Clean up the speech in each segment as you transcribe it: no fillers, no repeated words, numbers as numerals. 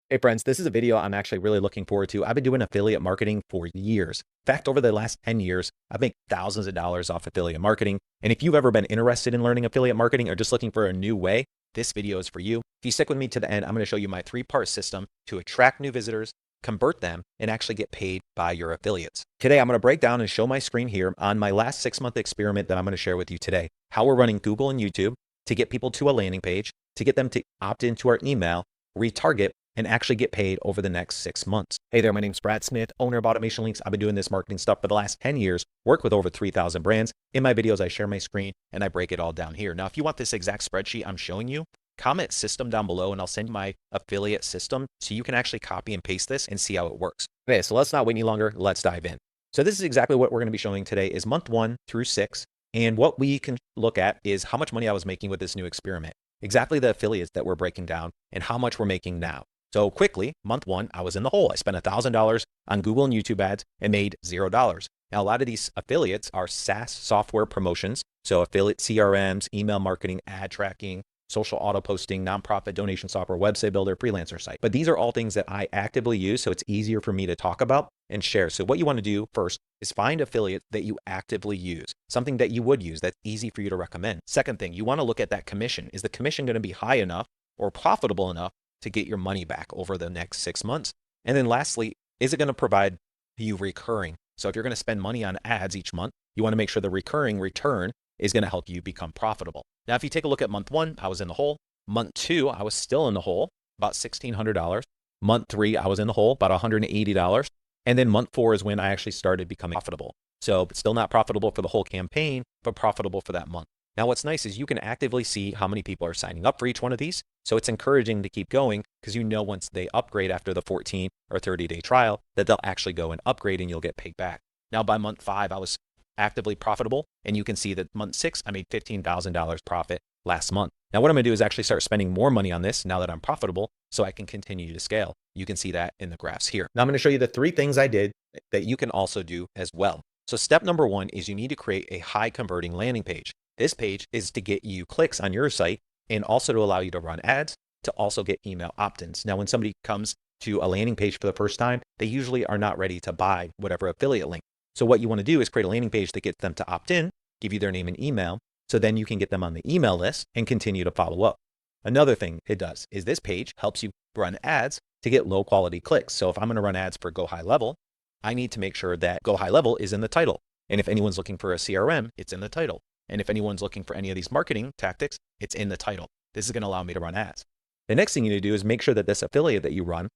Hey friends, this is a video I'm actually really looking forward to. I've been doing affiliate marketing for years. In fact, over the last 10 years, I've made thousands of dollars off affiliate marketing. And if you've ever been interested in learning affiliate marketing or just looking for a new way, this video is for you. If you stick with me to the end, I'm going to show you my three-part system to attract new visitors, convert them, and actually get paid by your affiliates. Today, I'm going to break down and show my screen here on my last 6-month experiment that I'm going to share with you today. How we're running Google and YouTube to get people to a landing page, to get them to opt into our email, retarget, and actually get paid over the next 6 months. Hey there, my name's Brad Smith, owner of Automation Links. I've been doing this marketing stuff for the last 10 years, work with over 3,000 brands. In my videos, I share my screen and I break it all down here. Now, if you want this exact spreadsheet I'm showing you, comment system down below and I'll send you my affiliate system so you can actually copy and paste this and see how it works. Okay, so let's not wait any longer. Let's dive in. So this is exactly what we're going to be showing today is month 1 through 6. And what we can look at is how much money I was making with this new experiment, exactly the affiliates that we're breaking down and how much we're making now. So quickly, month 1, I was in the hole. I spent $1,000 on Google and YouTube ads and made $0. Now, a lot of these affiliates are SaaS software promotions. So affiliate CRMs, email marketing, ad tracking, social auto posting, nonprofit donation software, website builder, freelancer site. But these are all things that I actively use. So it's easier for me to talk about and share. So what you want to do first is find affiliates that you actively use, something that you would use that's easy for you to recommend. Second thing, you want to look at that commission. Is the commission going to be high enough or profitable enough to get your money back over the next 6 months? And then lastly, is it going to provide you recurring? So if you're going to spend money on ads each month, you want to make sure the recurring return is going to help you become profitable. Now, if you take a look at month 1, I was in the hole. Month 2, I was still in the hole, about $1,600. Month 3, I was in the hole, about $180. And then month 4 is when I actually started becoming profitable. So still not profitable for the whole campaign, but profitable for that month. Now, what's nice is you can actively see how many people are signing up for each one of these. So it's encouraging to keep going because you know once they upgrade after the 14 or 30-day trial that they'll actually go and upgrade and you'll get paid back. Now, by month 5, I was actively profitable. And you can see that month 6, I made $15,000 profit last month. Now, what I'm going to do is actually start spending more money on this now that I'm profitable so I can continue to scale. You can see that in the graphs here. Now, I'm going to show you the 3 things I did that you can also do as well. So step number 1 is you need to create a high converting landing page. This page is to get you clicks on your site and also to allow you to run ads, to also get email opt-ins. Now, when somebody comes to a landing page for the first time, they usually are not ready to buy whatever affiliate link. So what you want to do is create a landing page that gets them to opt in, give you their name and email, so then you can get them on the email list and continue to follow up. Another thing it does is this page helps you run ads to get low quality clicks. So if I'm going to run ads for Go High Level, I need to make sure that Go High Level is in the title. And if anyone's looking for a CRM, it's in the title. And if anyone's looking for any of these marketing tactics, it's in the title. This is going to allow me to run ads. The next thing you need to do is make sure that this affiliate that you run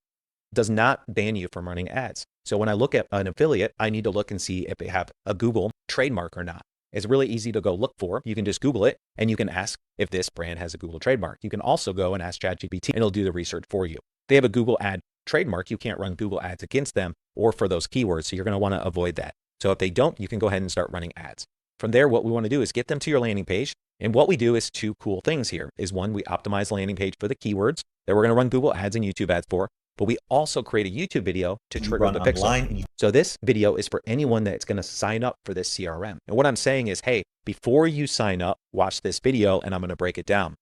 does not ban you from running ads. So when I look at an affiliate, I need to look and see if they have a Google trademark or not. It's really easy to go look for. You can just Google it and you can ask if this brand has a Google trademark. You can also go and ask ChatGPT and it'll do the research for you. If they have a Google ad trademark, you can't run Google ads against them or for those keywords. So you're going to want to avoid that. So if they don't, you can go ahead and start running ads. From there, what we want to do is get them to your landing page. And what we do is 2 cool things here is 1, we optimize the landing page for the keywords that we're going to run Google ads and YouTube ads for, but we also create a YouTube video to trigger the pixel. So this video is for anyone that's going to sign up for this CRM. And what I'm saying is, hey, before you sign up, watch this video and I'm going to break it down.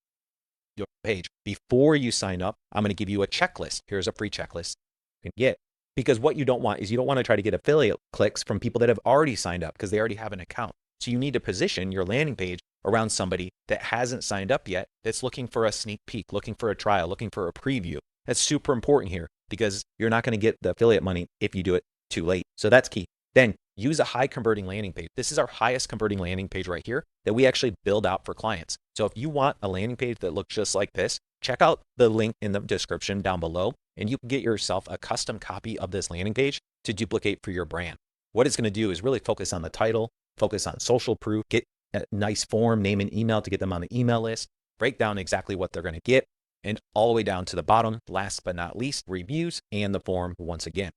Your page. Before you sign up, I'm going to give you a checklist. Here's a free checklist you can get. Because what you don't want is you don't want to try to get affiliate clicks from people that have already signed up because they already have an account. So you need to position your landing page around somebody that hasn't signed up yet, that's looking for a sneak peek, looking for a trial, looking for a preview. That's super important here because you're not going to get the affiliate money if you do it too late. So that's key. Then use a high converting landing page. This is our highest converting landing page right here that we actually build out for clients. So if you want a landing page that looks just like this, check out the link in the description down below and you can get yourself a custom copy of this landing page to duplicate for your brand. What it's going to do is really focus on the title, focus on social proof, get a nice form, name and email to get them on the email list, break down exactly what they're going to get, and all the way down to the bottom, last but not least, reviews and the form once again.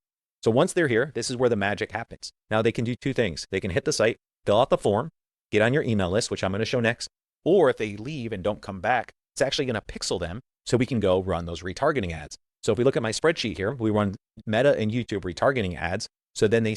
So once they're here, this is where the magic happens. Now they can do 2 things. They can hit the site, fill out the form, get on your email list, which I'm going to show next, or if they leave and don't come back, it's actually going to pixel them so we can go run those retargeting ads. So if we look at my spreadsheet here, we run Meta and YouTube retargeting ads. So then they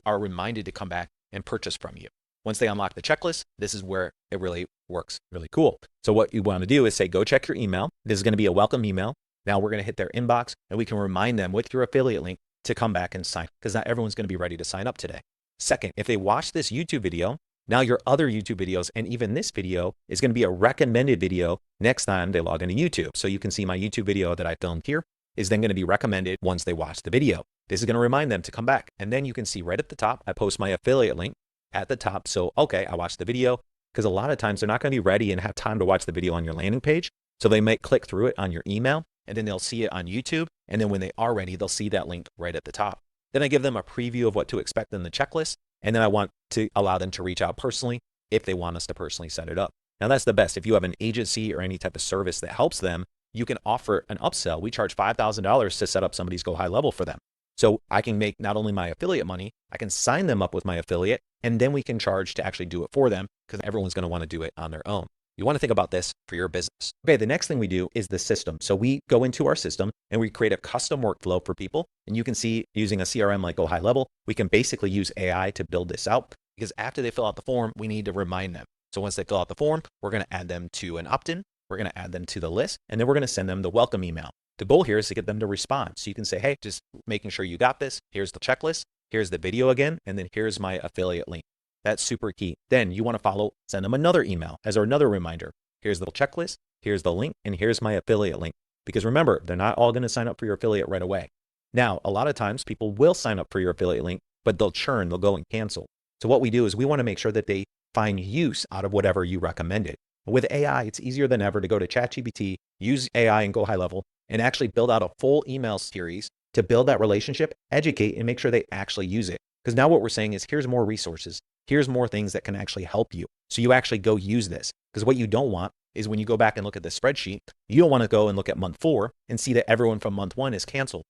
are reminded to come back and purchase from you. Once they unlock the checklist, this is where it really works really cool. So what you want to do is say, go check your email. This is going to be a welcome email. Now we're going to hit their inbox and we can remind them with your affiliate link to come back and sign, because not everyone's going to be ready to sign up today. Second, if they watch this YouTube video, now your other YouTube videos and even this video is going to be a recommended video next time they log into YouTube. So you can see my YouTube video that I filmed here is then going to be recommended once they watch the video. This is going to remind them to come back. And then you can see right at the top, I post my affiliate link at the top. So, okay, I watched the video, because a lot of times they're not going to be ready and have time to watch the video on your landing page. So they might click through it on your email and then they'll see it on YouTube. And then when they are ready, they'll see that link right at the top. Then I give them a preview of what to expect in the checklist. And then I want to allow them to reach out personally if they want us to personally set it up. Now that's the best. If you have an agency or any type of service that helps them, you can offer an upsell. We charge $5,000 to set up somebody's Go High Level for them. So I can make not only my affiliate money, I can sign them up with my affiliate, and then we can charge to actually do it for them, because everyone's going to want to do it on their own. You want to think about this for your business. Okay, the next thing we do is the system. So we go into our system and we create a custom workflow for people. And you can see using a CRM like Go High Level, we can basically use AI to build this out, because after they fill out the form, we need to remind them. So once they fill out the form, we're going to add them to an opt-in, we're going to add them to the list, and then we're going to send them the welcome email. The goal here is to get them to respond. So you can say, hey, just making sure you got this. Here's the checklist. Here's the video again. And then here's my affiliate link. That's super key. Then you want to follow, send them another email as another reminder. Here's the checklist. Here's the link. And here's my affiliate link. Because remember, they're not all going to sign up for your affiliate right away. Now, a lot of times people will sign up for your affiliate link, but they'll churn, they'll go and cancel. So what we do is we want to make sure that they find use out of whatever you recommended. With AI, it's easier than ever to go to ChatGPT, use AI and Go High Level, and actually build out a full email series to build that relationship, educate, and make sure they actually use it. Because now what we're saying is, here's more resources. Here's more things that can actually help you. So you actually go use this. Because what you don't want is when you go back and look at the spreadsheet, you don't want to go and look at month 4 and see that everyone from month 1 is canceled.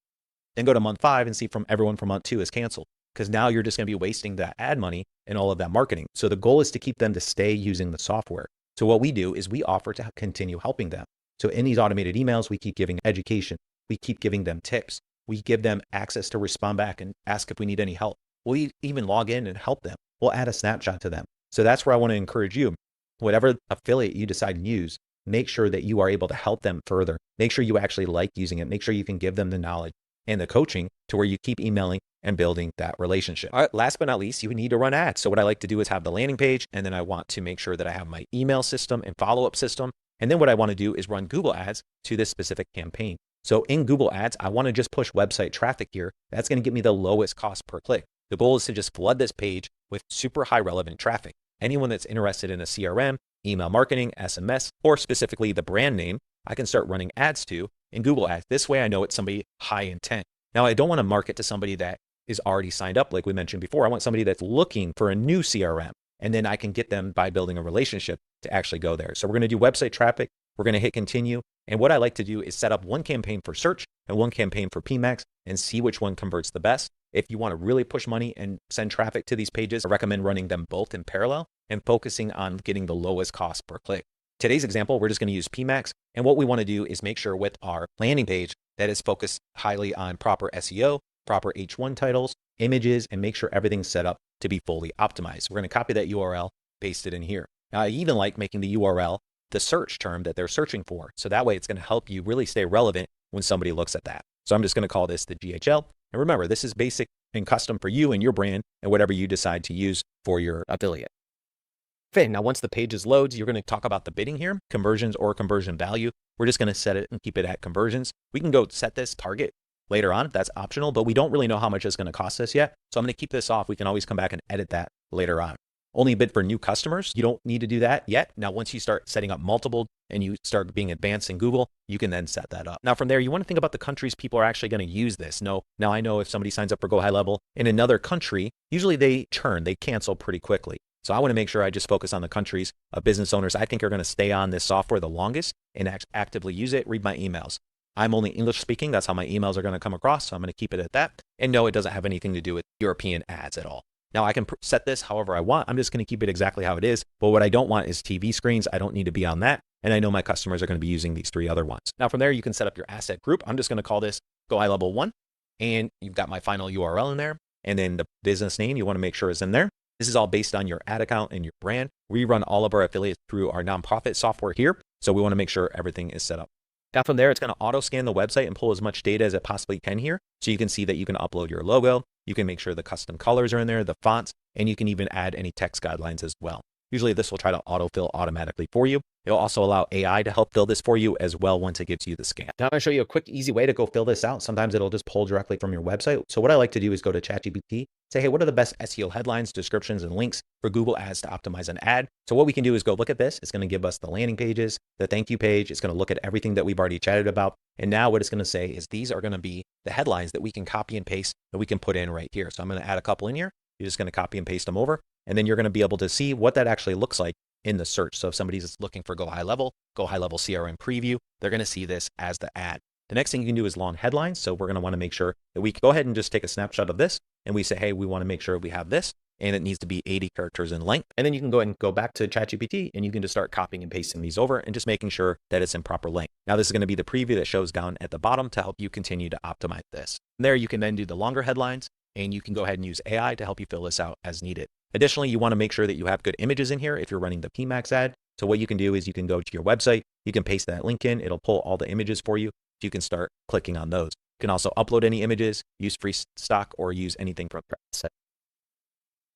Then go to month 5 and see from everyone from month 2 is canceled. Because now you're just going to be wasting that ad money and all of that marketing. So the goal is to keep them to stay using the software. So what we do is we offer to continue helping them. So in these automated emails, we keep giving education. We keep giving them tips. We give them access to respond back and ask if we need any help. We'll even log in and help them. We'll add a snapshot to them. So that's where I want to encourage you. Whatever affiliate you decide to use, make sure that you are able to help them further. Make sure you actually like using it. Make sure you can give them the knowledge and the coaching to where you keep emailing and building that relationship. All right, last but not least, you need to run ads. So what I like to do is have the landing page, and then I want to make sure that I have my email system and follow-up system. And then what I want to do is run Google ads to this specific campaign. So in Google ads, I want to just push website traffic here. That's going to give me the lowest cost per click. The goal is to just flood this page with super high relevant traffic. Anyone that's interested in a CRM, email marketing, SMS, or specifically the brand name, I can start running ads to in Google ads. This way I know it's somebody high intent. Now, I don't want to market to somebody that is already signed up. Like we mentioned before, I want somebody that's looking for a new CRM, and then I can get them by building a relationship to actually go there. So we're going to do website traffic. We're going to hit continue. And what I like to do is set up one campaign for search and one campaign for PMAX and see which one converts the best. If you want to really push money and send traffic to these pages, I recommend running them both in parallel and focusing on getting the lowest cost per click. Today's example, we're just going to use PMAX. And what we want to do is make sure with our landing page that is focused highly on proper SEO, proper H1 titles, images, and make sure everything's set up to be fully optimized. We're going to copy that URL, paste it in here. Now, I even like making the URL the search term that they're searching for. So that way it's going to help you really stay relevant when somebody looks at that. So I'm just going to call this the GHL. And remember, this is basic and custom for you and your brand and whatever you decide to use for your affiliate. Okay, now once the page loads, you're going to talk about the bidding here, conversions or conversion value. We're just going to set it and keep it at conversions. We can go set this target later on. That's optional, but we don't really know how much it's going to cost us yet. So I'm going to keep this off. We can always come back and edit that later on. Only bid for new customers. You don't need to do that yet. Now, once you start setting up multiple and you start being advanced in Google, you can then set that up. Now, from there, you want to think about the countries people are actually going to use this. Now I know if somebody signs up for Go High Level in another country, usually they churn, they cancel pretty quickly. So I want to make sure I just focus on the countries of business owners I think are going to stay on this software the longest and actively use it, read my emails. I'm only English speaking. That's how my emails are going to come across. So I'm going to keep it at that. And no, it doesn't have anything to do with European ads at all. Now I can set this however I want. I'm just going to keep it exactly how it is. But what I don't want is TV screens. I don't need to be on that. And I know my customers are going to be using these 3 other ones. Now from there, you can set up your asset group. I'm just going to call this Go High Level 1. And you've got my final URL in there. And then the business name you want to make sure is in there. This is all based on your ad account and your brand. We run all of our affiliates through our nonprofit software here. So we want to make sure everything is set up Now from there, it's going to auto scan the website and pull as much data as it possibly can here. So you can see that you can upload your logo, you can make sure the custom colors are in there, the fonts, and you can even add any text guidelines as well. Usually this will try to autofill automatically for you. It'll also allow AI to help fill this for you as well once it gives you the scan. Now I'm going to show you a quick, easy way to go fill this out. Sometimes it'll just pull directly from your website. So what I like to do is go to ChatGPT, say, hey, what are the best SEO headlines, descriptions, and links for Google Ads to optimize an ad? So what we can do is go look at this. It's going to give us the landing pages, the thank you page. It's going to look at everything that we've already chatted about. And now what it's going to say is these are going to be the headlines that we can copy and paste that we can put in right here. So I'm going to add a couple in here. You're just going to copy and paste them over. And then you're going to be able to see what that actually looks like in the search. So if somebody's looking for Go High Level CRM preview, they're going to see this as the ad. The next thing you can do is long headlines. So we're going to want to make sure that we go ahead and just take a snapshot of this. And we say, hey, we want to make sure we have this. And it needs to be 80 characters in length. And then you can go ahead and go back to ChatGPT and you can just start copying and pasting these over and just making sure that it's in proper length. Now this is going to be the preview that shows down at the bottom to help you continue to optimize this. From there, you can then do the longer headlines and you can go ahead and use AI to help you fill this out as needed. Additionally, you want to make sure that you have good images in here if you're running the PMAX ad. So what you can do is you can go to your website, you can paste that link in, it'll pull all the images for you. You can start clicking on those. You can also upload any images, use free stock, or use anything from set.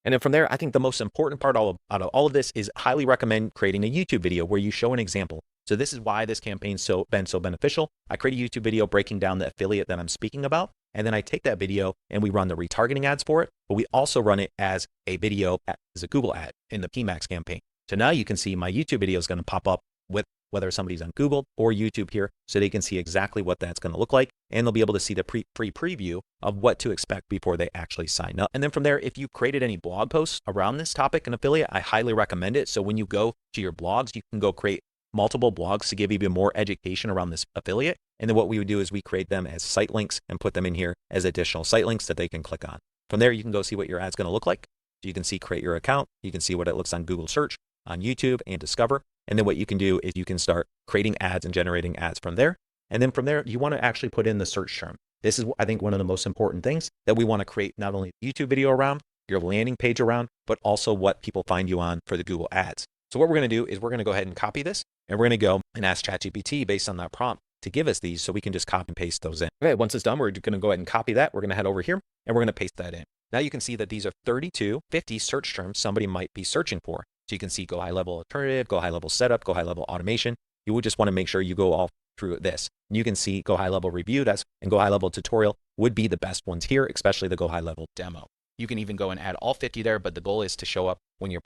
And then from there, I think the most important part out of all of this is highly recommend creating a YouTube video where you show an example. So this is why this campaign's been so beneficial. I create a YouTube video breaking down the affiliate that I'm speaking about. And then I take that video and we run the retargeting ads for it, but we also run it as a video, as a Google ad in the PMAX campaign. So now you can see my YouTube video is going to pop up with whether somebody's on Google or YouTube here, so they can see exactly what that's going to look like. And they'll be able to see the free preview of what to expect before they actually sign up. And then from there, if you created any blog posts around this topic in affiliate, I highly recommend it. So when you go to your blogs, you can go create multiple blogs to give even more education around this affiliate. And then what we would do is we create them as site links and put them in here as additional site links that they can click on. From there, you can go see what your ad's going to look like. So you can see create your account. You can see what it looks on Google search, on YouTube, and Discover. And then what you can do is you can start creating ads and generating ads from there. And then from there, you want to actually put in the search term. This is, I think, one of the most important things that we want to create not only the YouTube video around, your landing page around, but also what people find you on for the Google ads. So what we're going to do is we're going to go ahead and copy this, and we're going to go and ask ChatGPT based on that prompt to give us these so we can just copy and paste those in. Okay, once it's done, we're going to go ahead and copy that. We're going to head over here and we're going to paste that in. Now you can see that these are 3250 search terms somebody might be searching for. So you can see Go High Level Alternative, Go High Level Setup, Go High Level Automation. You would just want to make sure you go all through this. And you can see Go High Level Review, and Go High Level Tutorial would be the best ones here, especially the Go High Level Demo. You can even go and add all 50 there, but the goal is to show up when your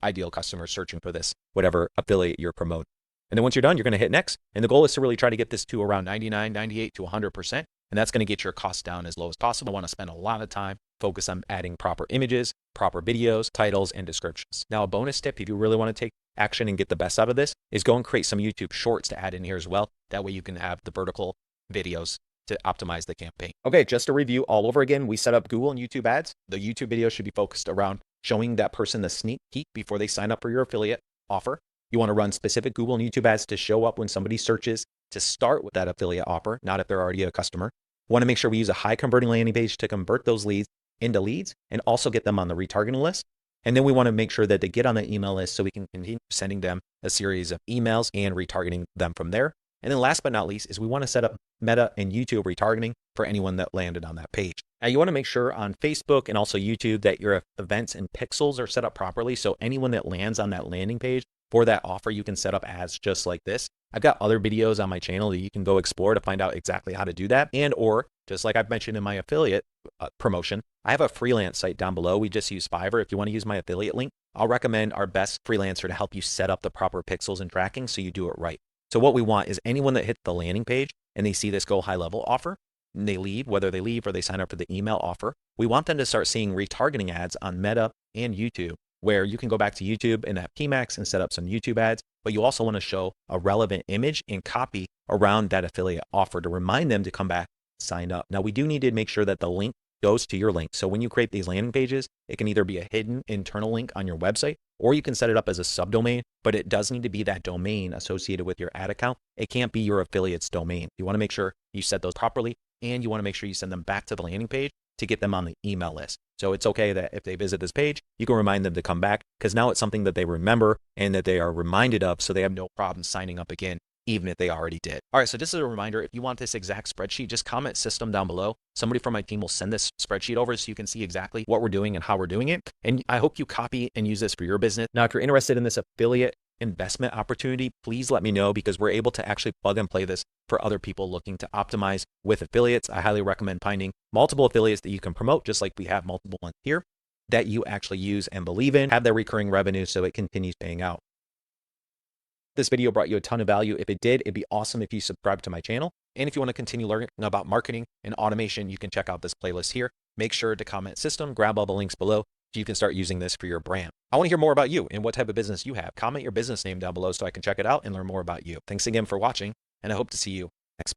ideal customer is searching for this, whatever affiliate you're promoting. And then once you're done, you're going to hit next. And the goal is to really try to get this to around 99, 98 to 100%. And that's going to get your costs down as low as possible. I want to spend a lot of time focus on adding proper images, proper videos, titles, and descriptions. Now, a bonus tip, if you really want to take action and get the best out of this, is go and create some YouTube shorts to add in here as well. That way you can have the vertical videos to optimize the campaign. Okay, just to review all over again, we set up Google and YouTube ads. The YouTube video should be focused around showing that person the sneak peek before they sign up for your affiliate offer. You want to run specific Google and YouTube ads to show up when somebody searches to start with that affiliate offer, not if they're already a customer. We want to make sure we use a high converting landing page to convert those leads into leads and also get them on the retargeting list. And then we want to make sure that they get on the email list so we can continue sending them a series of emails and retargeting them from there. And then last but not least is we want to set up Meta and YouTube retargeting for anyone that landed on that page. Now you want to make sure on Facebook and also YouTube that your events and pixels are set up properly. So anyone that lands on that landing page for that offer, you can set up ads just like this. I've got other videos on my channel that you can go explore to find out exactly how to do that. And or just like I've mentioned in my affiliate promotion, I have a freelance site down below. We just use Fiverr. If you want to use my affiliate link, I'll recommend our best freelancer to help you set up the proper pixels and tracking so you do it right. So what we want is anyone that hits the landing page and they see this Go High Level offer, and they leave, whether they leave or they sign up for the email offer, we want them to start seeing retargeting ads on Meta and YouTube, where you can go back to YouTube and at PMAX and set up some YouTube ads, but you also want to show a relevant image and copy around that affiliate offer to remind them to come back and sign up. Now we do need to make sure that the link goes to your link. So when you create these landing pages, it can either be a hidden internal link on your website, or you can set it up as a subdomain, but it does need to be that domain associated with your ad account. It can't be your affiliate's domain. You want to make sure you set those properly, and you want to make sure you send them back to the landing page to get them on the email list. So it's okay that if they visit this page, you can remind them to come back because now it's something that they remember and that they are reminded of, so they have no problem signing up again even if they already did. All right, so just as a reminder, if you want this exact spreadsheet, just comment system down below. Somebody from my team will send this spreadsheet over so you can see exactly what we're doing and how we're doing it. And I hope you copy and use this for your business. Now, if you're interested in this affiliate investment opportunity, please let me know, because we're able to actually plug and play this for other people looking to optimize with affiliates. I highly recommend finding multiple affiliates that you can promote, just like we have multiple ones here, that you actually use and believe in, have their recurring revenue so it continues paying out. This video brought you a ton of value. If it did, it'd be awesome if you subscribe to my channel. And if you want to continue learning about marketing and automation, you can check out this playlist here. Make sure to comment system, grab all the links below so you can start using this for your brand. I want to hear more about you and what type of business you have. Comment your business name down below so I can check it out and learn more about you. Thanks again for watching, and I hope to see you next.